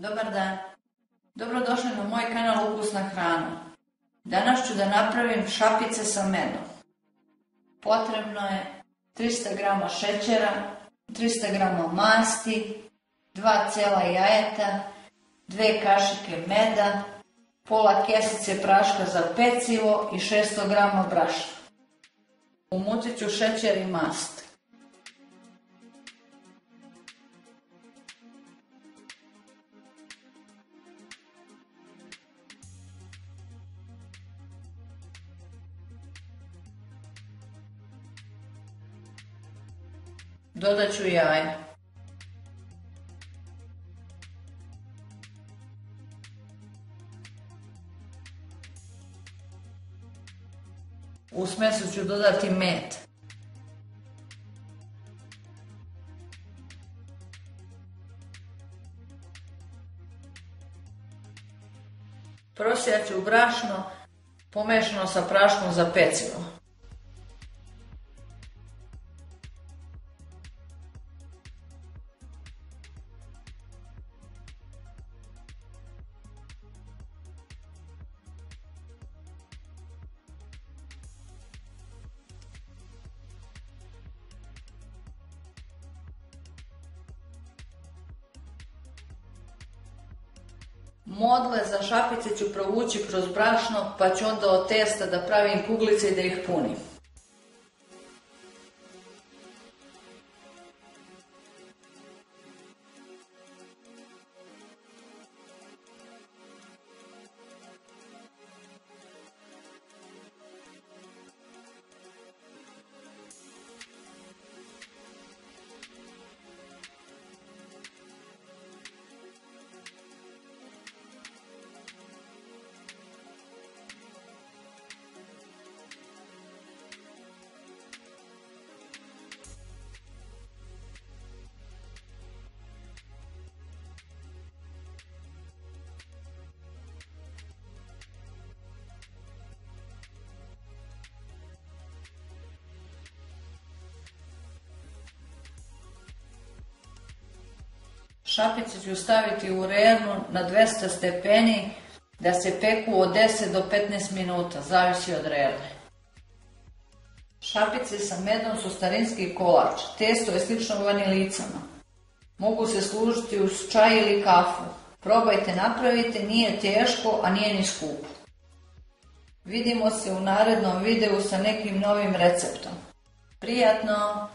Dobar dan, dobrodošli na moj kanal Ukusna hrana. Danas ću da napravim šapice sa medom. Potrebno je 300 g šećera, 300 g masti, 2 cijela jajeta, 2 kašike meda, pola kesice praška za pecivo i 600 g brašna. Umutit ću šećer i mast. Dodat ću jaja. U smesu ću dodati med. Prosijat ću brašno pomešano sa praškom za pecivo. Modle za šapice ću provući kroz brašno, pa ću onda od testa da pravim kuglice i da ih punim. Šapice ću staviti u vrelu na 200 stepeni da se peku od 10 do 15 minuta, zavisi od vrele. Šapice sa medom su starinski kolač, testo je slično vanilicama. Mogu se služiti uz čaj ili kafu. Probajte, napravite, nije teško, a nije ni skupo. Vidimo se u narednom videu sa nekim novim receptom. Prijatno!